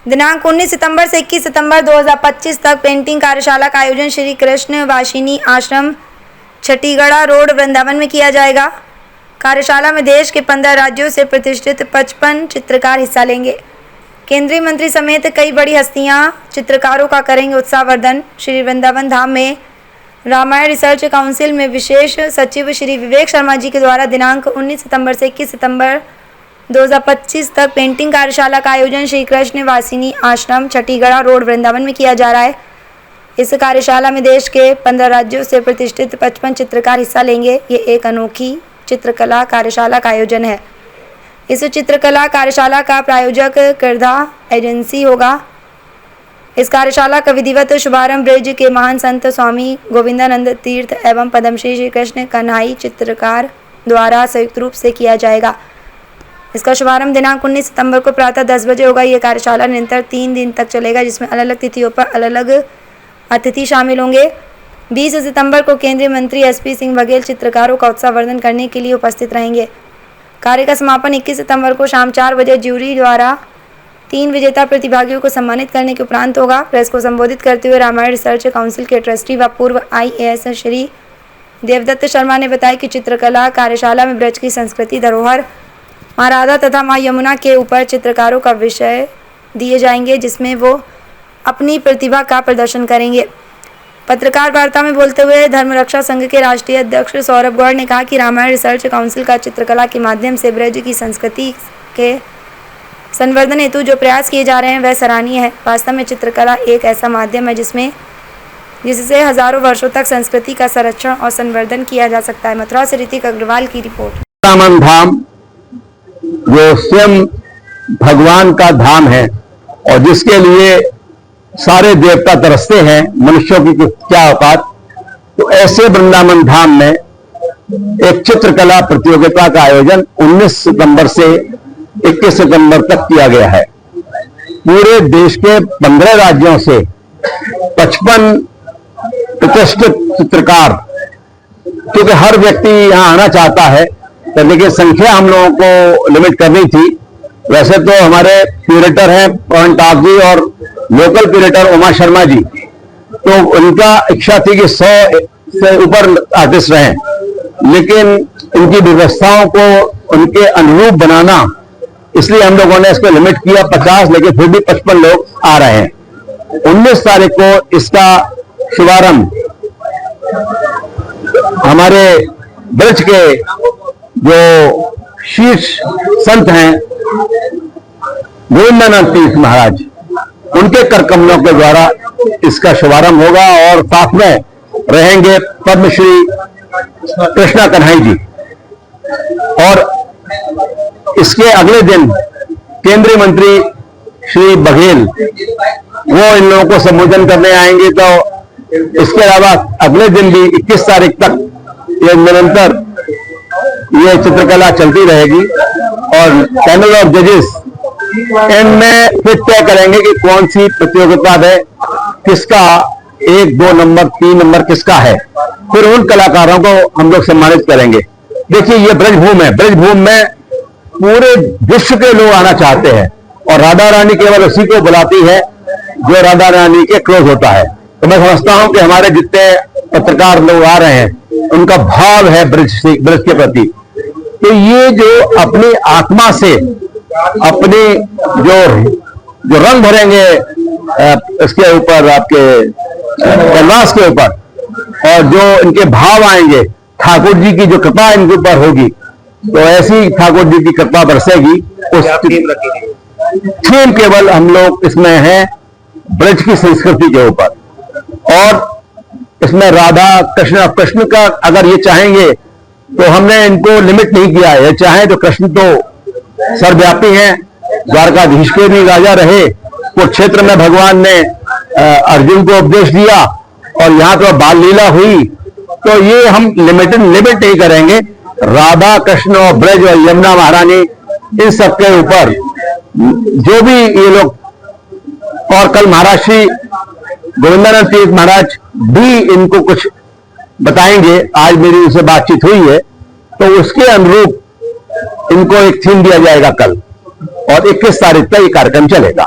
दिनांक 19 सितंबर से 21 सितंबर 2025 तक पेंटिंग कार्यशाला का आयोजन श्री कृष्ण वासिनी आश्रम छठीगढ़ा रोड वृंदावन में किया जाएगा। कार्यशाला में देश के 15 राज्यों से प्रतिष्ठित 55 चित्रकार हिस्सा लेंगे। केंद्रीय मंत्री समेत कई बड़ी हस्तियां चित्रकारों का करेंगे उत्साहवर्धन। श्री वृंदावन धाम में रामायण रिसर्च काउंसिल में विशेष सचिव श्री विवेक शर्मा जी के द्वारा दिनांक 19 सितंबर से 21 सितंबर 2025 तक पेंटिंग कार्यशाला का आयोजन श्री कृष्ण वासिनी आश्रम छठीगढ़ा रोड वृंदावन में किया जा रहा है। इस कार्यशाला में देश के 15 राज्यों से प्रतिष्ठित 55 चित्रकार हिस्सा लेंगे। ये एक अनोखी चित्रकला कार्यशाला का आयोजन है। इस चित्रकला कार्यशाला का प्रायोजक कृधा एजेंसी होगा। इस कार्यशाला का विधिवत शुभारंभ ब्रज के महान संत स्वामी गोविंदानंद तीर्थ एवं पद्मश्री श्री कृष्ण कन्हई चित्रकार द्वारा संयुक्त रूप से किया जाएगा। इसका शुभारंभ दिनांक 19 सितंबर को प्रातः 10 बजे होगा। यह कार्यशाला निरंतर 3 दिन तक चलेगा, जिसमें अलग अलग तिथियों पर अलग अलग अतिथि शामिल होंगे। 20 सितंबर को केंद्रीय मंत्री एसपी सिंह बघेल चित्रकारों का उत्साहवर्धन करने के लिए उपस्थित रहेंगे। कार्य का समापन 21 सितंबर को शाम 4 बजे ज्यूरी द्वारा 3 विजेता प्रतिभागियों को सम्मानित करने के उपरांत होगा। प्रेस को संबोधित करते हुए रामायण रिसर्च काउंसिल के ट्रस्टी व पूर्व IAS श्री देवदत्त शर्मा ने बताया कि चित्रकला कार्यशाला में ब्रज की संस्कृति धरोहर माँ राधा तथा माँ यमुना के ऊपर चित्रकारों का विषय दिए जाएंगे, जिसमें वो अपनी प्रतिभा का प्रदर्शन करेंगे। पत्रकार वार्ता में बोलते हुए धर्मरक्षा संघ के राष्ट्रीय अध्यक्ष सौरभ गौड़ ने कहा कि रामायण रिसर्च काउंसिल का चित्रकला के माध्यम से ब्रज की संस्कृति के संवर्धन हेतु जो प्रयास किए जा रहे हैं वह सराहनीय है। वास्तव में चित्रकला एक ऐसा माध्यम है जिससे हजारों वर्षों तक संस्कृति का संरक्षण और संवर्धन किया जा सकता है। मथुरा से ऋतिक अग्रवाल की रिपोर्ट। वृंदावन धाम जो स्वयं भगवान का धाम है और जिसके लिए सारे देवता तरसते हैं, मनुष्यों की क्या औकात, तो ऐसे वृंदावन धाम में एक चित्रकला प्रतियोगिता का आयोजन 19 सितंबर से 21 सितंबर तक किया गया है। पूरे देश के 15 राज्यों से 55 प्रतिष्ठित चित्रकार, क्योंकि हर व्यक्ति यहां आना चाहता है, तो लेकिन संख्या हम लोगों को लिमिट करनी थी। वैसे तो हमारे क्यूरेटर हैं पवन टाक जी और लोकल क्यूरेटर उमा शर्मा जी, तो उनका इच्छा थी कि 100 से ऊपर आर्टिस्ट रहें, लेकिन इनकी व्यवस्थाओं को उनके अनुरूप बनाना, इसलिए हम लोगों ने इसको लिमिट किया 50, लेकिन फिर भी 55 लोग आ रहे हैं। 19 तारीख को इसका शुभारंभ हमारे ब्रज के जो शीर्ष संत हैं गोविंदानंद तीर्थ महाराज, उनके कर कमलों के द्वारा इसका शुभारंभ होगा और साथ में रहेंगे पद्मश्री कृष्णा कन्हई जी। और इसके अगले दिन केंद्रीय मंत्री श्री बघेल वो इन लोगों को संबोधन करने आएंगे। तो इसके अलावा अगले दिन भी 21 तारीख तक ये निरंतर ये चित्रकला चलती रहेगी और पैनल ऑफ जजेस इनमें फिर तय करेंगे कि कौन सी प्रतियोगिता है, किसका 1, 2 नंबर 3 नंबर किसका है। फिर उन कलाकारों को हम लोग सम्मानित करेंगे। देखिए ये ब्रजभूमि है, ब्रजभूमि में पूरे विश्व के लोग आना चाहते हैं और राधा रानी केवल उसी को बुलाती है जो राधा रानी के क्लोज होता है। तो मैं समझता हूं कि हमारे जितने पत्रकार लोग आ रहे हैं उनका भाव है ब्रज के प्रति। तो ये जो अपनी आत्मा से अपनी जो रंग भरेंगे इसके ऊपर, आपके कैनवास के ऊपर, और जो इनके भाव आएंगे, ठाकुर जी की जो कृपा इनके ऊपर होगी, तो ऐसी ठाकुर जी की कृपा बरसेगी। उस थीम केवल हम लोग इसमें है ब्रज की संस्कृति के ऊपर, और इसमें राधा कृष्ण का अगर ये चाहेंगे तो हमने इनको लिमिट नहीं किया है। चाहे तो कृष्ण तो सर्वव्यापी हैं, द्वारकाधीश के भी राजा रहे, कुरुक्षेत्र में भगवान ने अर्जुन को उपदेश दिया और यहाँ तो बाल लीला हुई, तो ये हम लिमिट नहीं करेंगे। राधा कृष्ण और ब्रज और यमुना महारानी, इन सब के ऊपर जो भी ये लोग, और कल महाराज श्री गोविंदानंद तीर्थ महाराज भी इनको कुछ बताएंगे। आज मेरी उनसे बातचीत हुई है, तो उसके अनुरूप इनको एक थीम दिया जाएगा कल, और 21 तारीख तक ये कार्यक्रम चलेगा।